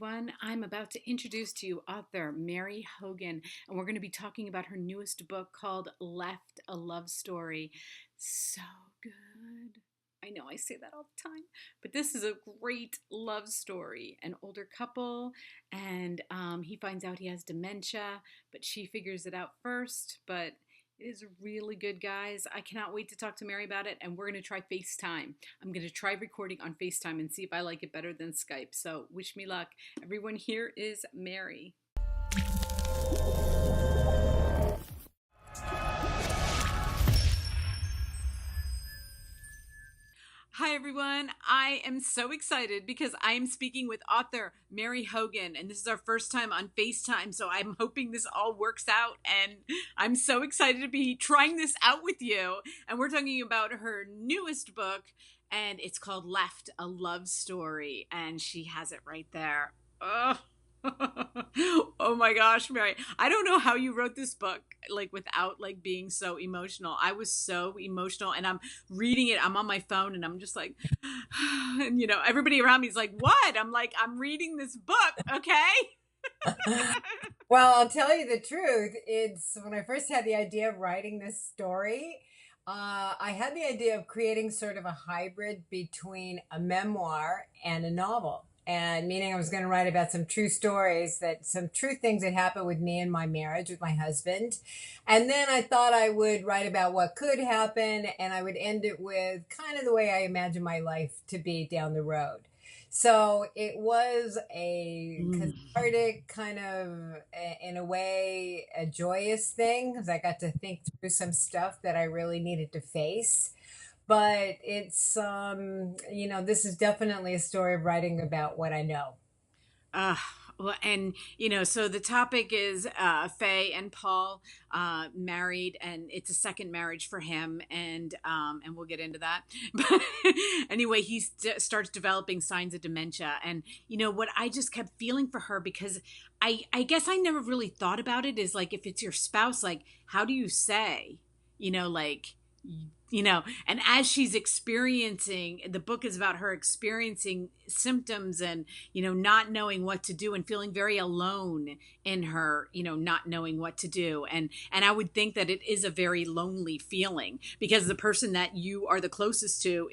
everyone. I'm about to introduce to you author Mary Hogan, and we're going to be talking about her newest book called Left, a Love Story. So good. I know I say that all the time, but this is a great love story. An older couple, and he finds out he has dementia, but she figures it out first. But it is really good, guys. I cannot wait to talk to Mary about it, and we're going to try FaceTime. I'm going to try recording on FaceTime and see if I like it better than Skype. So wish me luck. Everyone, here is Mary. Hi, everyone. I am so excited because I am speaking with author Mary Hogan, and this is our first time on FaceTime, so I'm hoping this all works out, and I'm so excited to be trying this out with you. And we're talking about her newest book, and it's called Left, a Love Story, and she has it right there. Oh. Oh my gosh, Mary. I don't know how you wrote this book like without like being so emotional. I was so emotional, and I'm reading it. I'm on my phone and I'm just like and everybody around me is like, "What?" I'm like, "I'm reading this book, okay?" Well, I'll tell you the truth. It's when I first had the idea of writing this story, I had the idea of creating sort of a hybrid between a memoir and a novel. And meaning I was going to write about some true stories, some true things that happened with me in my marriage with my husband. And then I thought I would write about what could happen, and I would end it with kind of the way I imagine my life to be down the road. So it was a cathartic kind of, in a way, a joyous thing because I got to think through some stuff that I really needed to face. But it's, this is definitely a story of writing about what I know. Uh, well, and so the topic is Fay and Paul married, and it's a second marriage for him, and we'll get into that. But anyway, he starts developing signs of dementia, and what I just kept feeling for her, because I guess I never really thought about it, is like, if it's your spouse, like, how do you say, like, and as she's experiencing, the book is about her experiencing symptoms and not knowing what to do and feeling very alone in her not knowing what to do. And I would think that it is a very lonely feeling, because the person that you are the closest to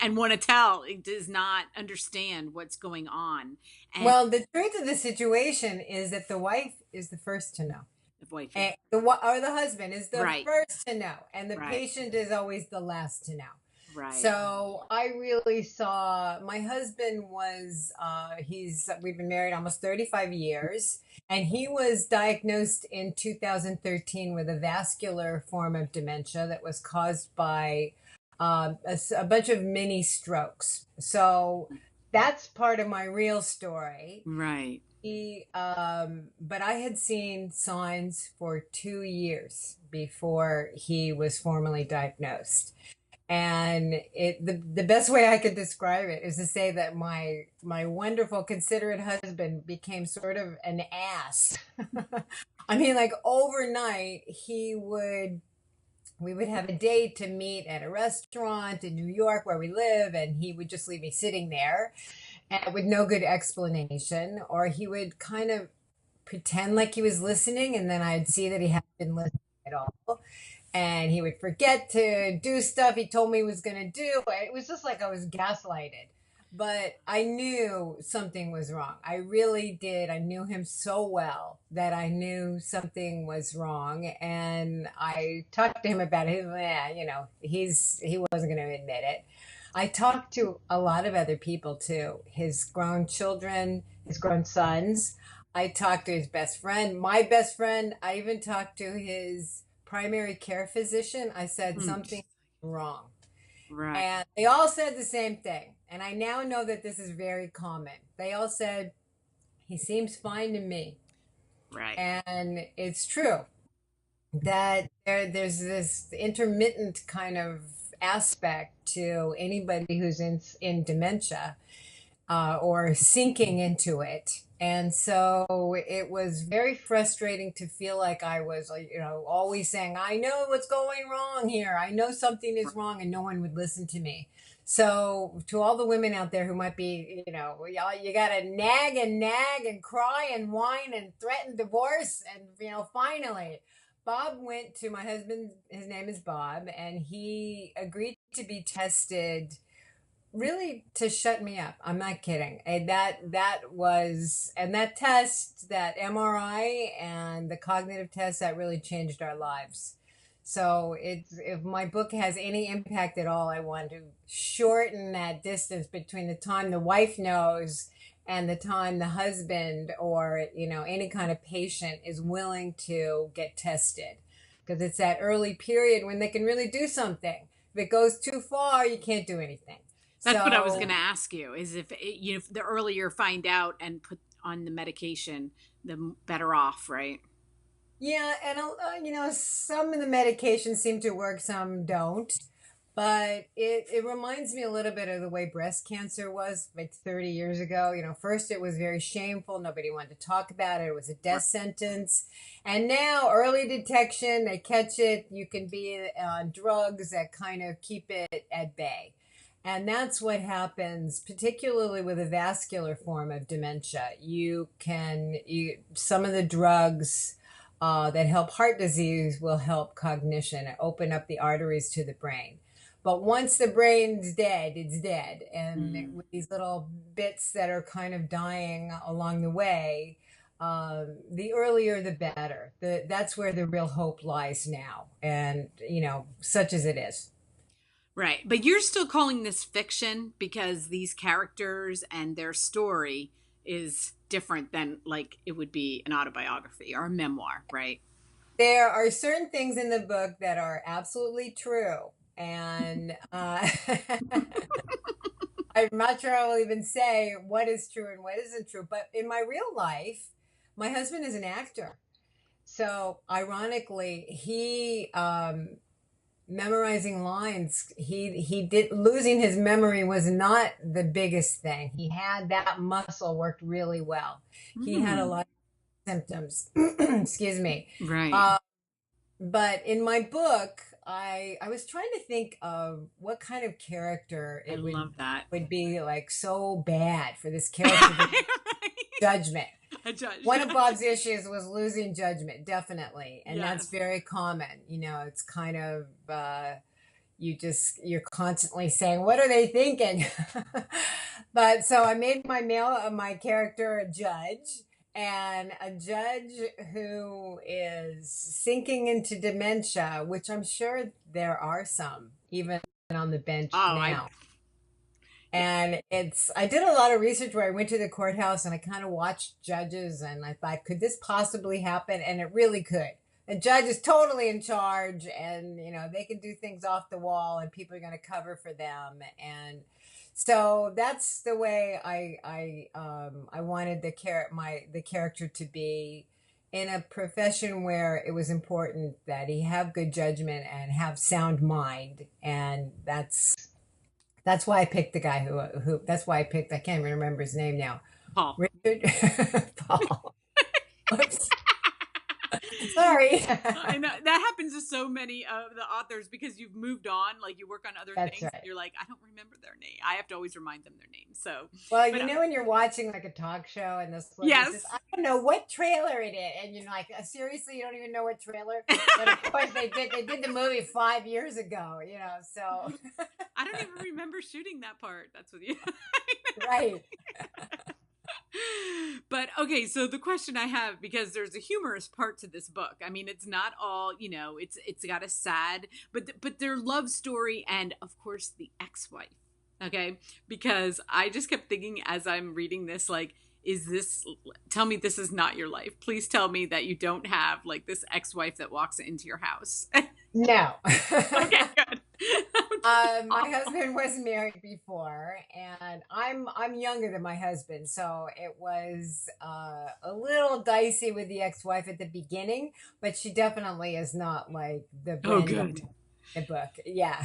and want to tell, it does not understand what's going on. And Well, the truth of the situation is that the wife is the first to know. the wife, yeah. And or the husband is the Right, first to know, and the right, patient is always the last to know. right. So I really saw my husband we've been married almost 35 years, and he was diagnosed in 2013 with a vascular form of dementia that was caused by a bunch of mini strokes. So that's part of my real story. Right. But I had seen signs for 2 years before he was formally diagnosed. And the best way I could describe it is to say that my wonderful, considerate husband became sort of an ass. I mean, like overnight, we would have a date to meet at a restaurant in New York where we live, and he would just leave me sitting there and with no good explanation, or he would kind of pretend like he was listening, and then I'd see that he hadn't been listening at all. And he would forget to do stuff he told me he was going to do. It was just like I was gaslighted. But I knew something was wrong. I really did. I knew him so well that I knew something was wrong. And I talked to him about it. He wasn't going to admit it. I talked to a lot of other people too. His grown children, his grown sons. I talked to his best friend, my best friend. I even talked to his primary care physician. I said Mm, something wrong. right. And they all said the same thing. And I now know that this is very common. They all said, he seems fine to me. Right. And it's true that there's this intermittent kind of aspect to anybody who's in dementia. or sinking into it. And so it was very frustrating to feel like I was, like, always saying, I know what's going wrong here. I know something is wrong, and no one would listen to me. So to all the women out there who might be, you got to nag and cry and whine and threaten divorce. And, finally, Bob went to my husband. His name is Bob, and he agreed to be tested really to shut me up. I'm not kidding. And that test, that MRI and the cognitive test, that really changed our lives. So if my book has any impact at all, I want to shorten that distance between the time the wife knows and the time the husband or, any kind of patient is willing to get tested. Because it's that early period when they can really do something. If it goes too far, you can't do anything. That's what I was going So to ask you, is if the earlier find out and put on the medication, the better off, right? yeah, and some of the medications seem to work, some don't. But it reminds me a little bit of the way breast cancer was like 30 years ago. First it was very shameful. Nobody wanted to talk about it. It was a death sentence. And now early detection, they catch it. You can be on drugs that kind of keep it at bay. And that's what happens, particularly with a vascular form of dementia. Some of the drugs that help heart disease will help cognition, open up the arteries to the brain. But once the brain's dead, it's dead. And Mm. with these little bits that are kind of dying along the way, the earlier the better. That's where the real hope lies now. And, such as it is. Right. But you're still calling this fiction because these characters and their story is different than like it would be an autobiography or a memoir, right? There are certain things in the book that are absolutely true. And I'm not sure I will even say what is true and what isn't true. But in my real life, my husband is an actor. So ironically, he memorizing lines, he did losing his memory was not the biggest thing. He had that muscle worked really well. He had a Mm. lot of symptoms. Excuse me. Right. Uh, but in my book, I was trying to think of what kind of character I it would love that. would be like so bad for this character to judgment. A judge. One of Bob's issues was losing judgment, definitely, and that's Yes. very common. It's kind of you're constantly saying, "What are they thinking?" But so I made my character a judge, and a judge who is sinking into dementia, which I'm sure there are some even on the bench Oh, I now. And I did a lot of research where I went to the courthouse and I kind of watched judges and I thought, could this possibly happen? And it really could. The judge is totally in charge and, they can do things off the wall and people are going to cover for them. And so that's the way I wanted the character to be in a profession where it was important that he have good judgment and have sound mind. And that's why I picked the guy who that's why I can't even remember his name now. Paul. Richard Paul. Oops. Sorry. I know that happens to so many of the authors because you've moved on, like you work on other That's things. And right. you're like, I don't remember their name. I have to always remind them their name. So, Well, but when you're watching like a talk show and this lady says, yes. I don't know what trailer it is. And you're like, seriously, you don't even know what trailer? But of course they did the movie 5 years ago, so I don't even remember shooting that part. That's with you. right. But okay, so the question I have, because there's a humorous part to this book. I mean, it's not all, it's got a sad, but their love story and of course the ex-wife. Okay? Because I just kept thinking as I'm reading this, like, tell me this is not your life. Please tell me that you don't have like this ex-wife that walks into your house. No. Okay, good. My husband was married before, and I'm younger than my husband, so it was a little dicey with the ex-wife at the beginning, but she definitely is not like the Oh, Brenda good. in the book. Yeah.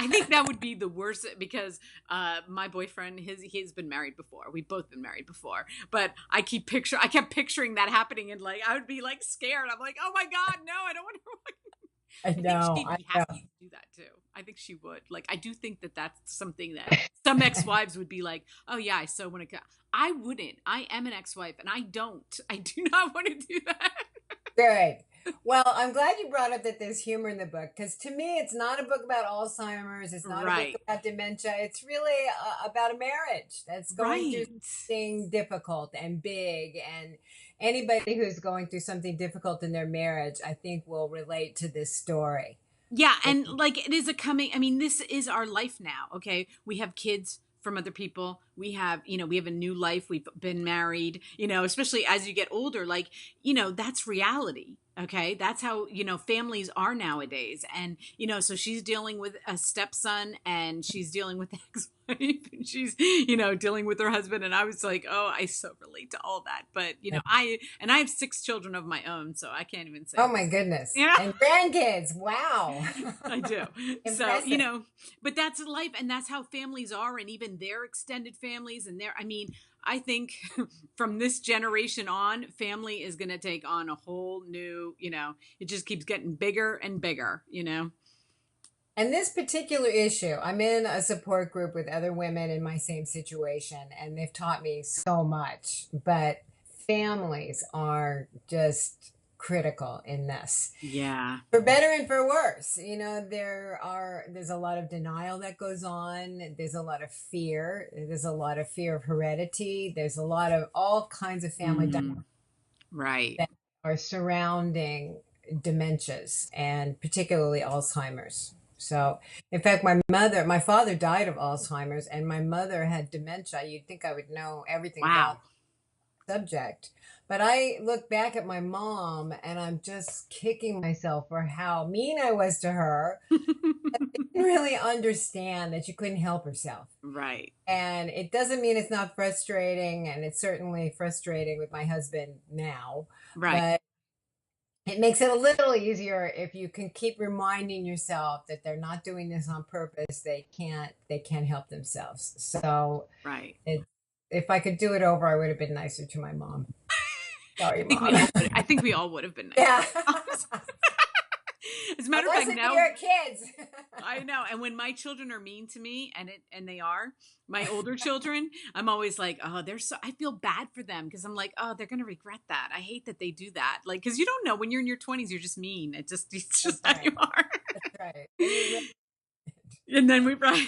I think that would be the worst because my boyfriend, he's been married before. We've both been married before, but I kept picturing that happening, and like I would be like scared. I'm like, oh my god, no, I don't want to. I I think know, she'd I be know. happy to do that too. I think she would. Like, I do think that that's something that some ex-wives would be like, oh yeah, I so want to. I wouldn't. I am an ex-wife, and I don't. I do not want to do that. Good. Well, I'm glad you brought up that there's humor in the book because to me, it's not a book about Alzheimer's. It's not a book Right. about dementia. It's really about a marriage that's going through Right. something difficult and big. And anybody who's going through something difficult in their marriage, I think, will relate to this story. Yeah, It, and like it is a coming. I mean, this is our life now. Okay, we have kids from other people. We have, we have a new life. We've been married. Especially as you get older, like that's reality. Okay, that's how families are nowadays. And so she's dealing with a stepson, and she's dealing with the ex-wife, and she's dealing with her husband. And I was like, oh, I so relate to all that. But I have 6 children of my own, so I can't even say oh this. my goodness. Yeah. And grandkids. Wow. I do. So, Impressive. but that's life, and that's how families are, and even their extended families and I mean, I think from this generation on, family is going to take on a whole new, it just keeps getting bigger and bigger. And this particular issue, I'm in a support group with other women in my same situation, and they've taught me so much. But families are just critical in this, Yeah. for better and for worse. There's a lot of denial that goes on. There's a lot of fear. There's a lot of fear of heredity. There's a lot of all kinds of family dynamics Mhm. Right. that are surrounding dementias and particularly Alzheimer's. So, in fact, my father died of Alzheimer's, and my mother had dementia. You'd think I would know everything about Wow. the subject. But I look back at my mom and I'm just kicking myself for how mean I was to her. Didn't really understand that she couldn't help herself. Right. And it doesn't mean it's not frustrating, and it's certainly frustrating with my husband now. Right. But it makes it a little easier if you can keep reminding yourself that they're not doing this on purpose. They can't help themselves. So Right. if I could do it over, I would have been nicer to my mom. Sorry, mom. I think we all would have been nice. Yeah. As a matter of Unless fact, it's now your kids. I know. And when my children are mean to me, and they are my older children, I'm always like, oh, I feel bad for them because I'm like, oh, they're gonna regret that. I hate that they do that. Like, because you don't know when you're in your 20s, you're just mean. It's That's just how you right. are. That's right. And you really, And then we right.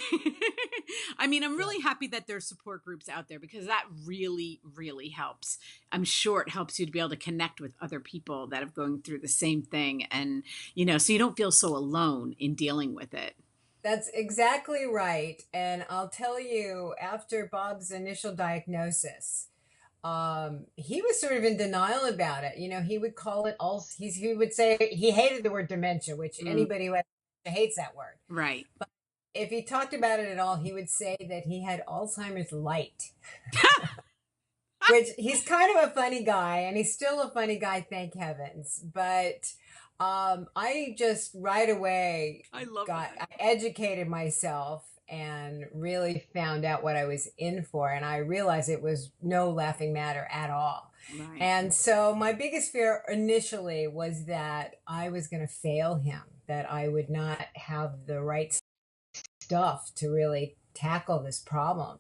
I mean, I'm yeah. really happy that there's support groups out there because that really, really helps. I'm sure it helps you to be able to connect with other people that have going through the same thing, and so you don't feel so alone in dealing with it. That's exactly right. And I'll tell you, after Bob's initial diagnosis, he was sort of in denial about it. He would call it also, he would say he hated the word dementia, which Mm, anybody who has dementia hates that word. right. But if he talked about it at all, he would say that he had Alzheimer's light, which he's kind of a funny guy, and he's still a funny guy, thank heavens. But I just right away I love I that. educated myself and really found out what I was in for, and I realized it was no laughing matter at all. Right. And so my biggest fear initially was that I was going to fail him, that I would not have the right stuff to really tackle this problem.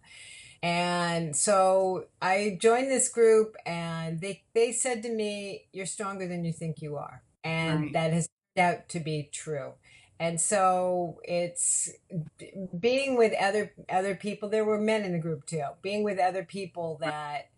And so I joined this group, and they said to me, "You're stronger than you think you are." And Right. that has turned out to be true. And so it's being with other people. There were men in the group too. Being with other people that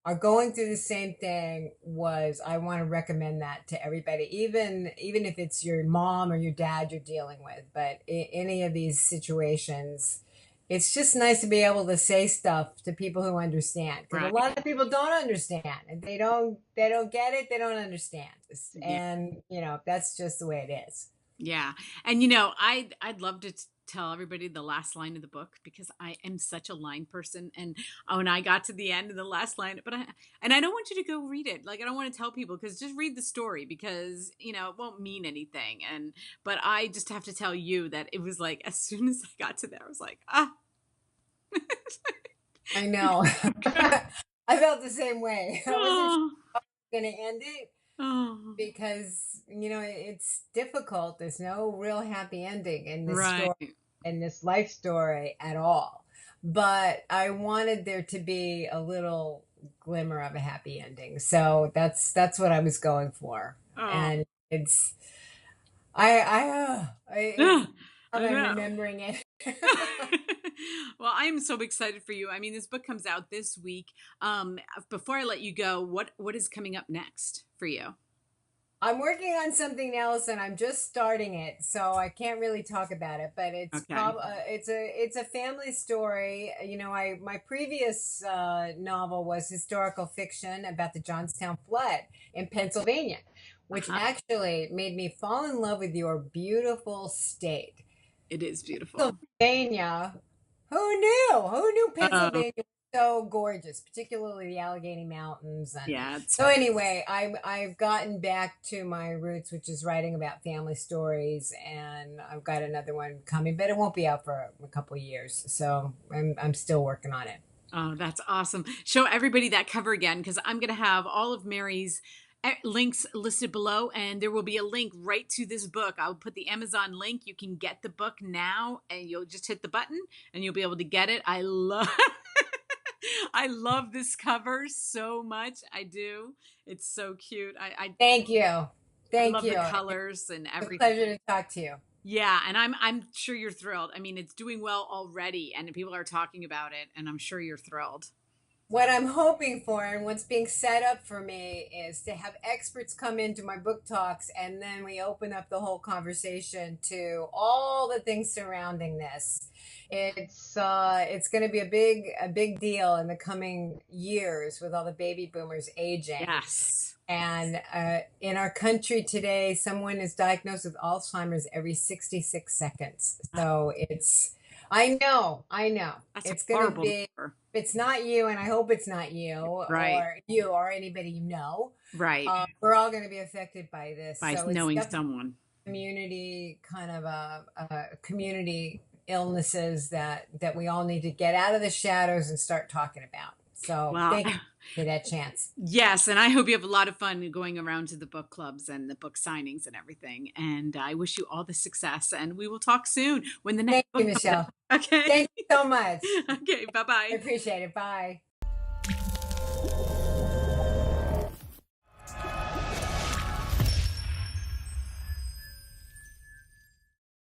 are going through the same thing, was I want to recommend that to everybody, even if it's your mom or your dad you're dealing with. But any of these situations, it's just nice to be able to say stuff to people who understand, because a Right. lot of people don't understand, and they don't get it, they don't understand. Yeah. And that's just the way it is. Yeah. And I'd love to tell everybody the last line of the book because I am such a line person. And when I got to the end of the last line, and I don't want you to go read it. Like, I don't want to tell people because just read the story because, it won't mean anything. But I just have to tell you that it was like, as soon as I got to there, I was like, ah. I know. I felt the same way. I wasn't sure Oh, how I was going to end it oh, because, it's difficult. There's no real happy ending in this story, right. in this life story at all. But I wanted there to be a little glimmer of a happy ending. So that's what I was going for. Oh, And it's it's yeah, now I that I'm know. remembering it. Well, I am so excited for you. I mean, this book comes out this week. Before I let you go, what is coming up next for you? I'm working on something else and I'm just starting it, so I can't really talk about it. But Okay. it's a family story. I my previous novel was historical fiction about the Johnstown flood in Pennsylvania, which Uh-huh. actually made me fall in love with your beautiful state. It is beautiful. Pennsylvania. Who knew? Who knew Oh, Pennsylvania was so gorgeous, particularly the Allegheny Mountains? And yeah, it's so anyway, I've gotten back to my roots, which is writing about family stories, and I've got another one coming, but it won't be out for a couple of years. So I'm still working on it. oh, that's awesome. Show everybody that cover again because I'm going to have all of Mary's links listed below, and there will be a link right to this book. I'll put the Amazon link. You can get the book now, and you'll just hit the button, and you'll be able to get it. I love. I love this cover so much. I do. It's so cute. Thank you. I Thank love the you. colors and It's a everything. pleasure to talk to you. Yeah, and I'm sure you're thrilled. I mean, it's doing well already, and people are talking about it, and I'm sure you're thrilled. What I'm hoping for and what's being set up for me is to have experts come into my book talks and then we open up the whole conversation to all the things surrounding this. It's going to be a big deal in the coming years with all the baby boomers aging. Yes. And in our country today, someone is diagnosed with Alzheimer's every 66 seconds. So I know. That's a It's going to horrible be, number. if it's not you, and I hope it's not Right. you or anybody you know, Right. we're all going to be affected by this. By So it's knowing definitely someone. community kind of a community illnesses that we all need to get out of the shadows and start talking about. So Well, thank you for that chance. yes, and I hope you have a lot of fun going around to the book clubs and the book signings and everything. And I wish you all the success, and we will talk soon when the next Thank you, book comes Michelle. out. Okay. Thank you so much. Okay. Bye I bye. appreciate it. Bye.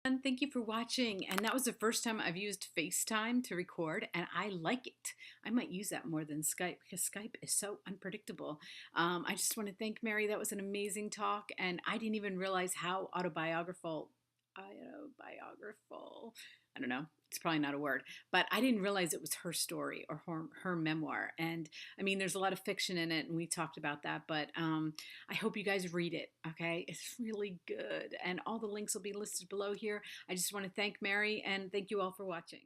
And thank you for watching. And that was the first time I've used FaceTime to record, and I like it. I might use that more than Skype because Skype is so unpredictable. I just want to thank Mary. That was an amazing talk, and I didn't even realize how autobiographical. I don't know. It's probably not a word, but I didn't realize it was her story or her memoir. And I mean, there's a lot of fiction in it, and we talked about that. But I hope you guys read it. Okay, it's really good, and all the links will be listed below here. I just want to thank Mary and thank you all for watching.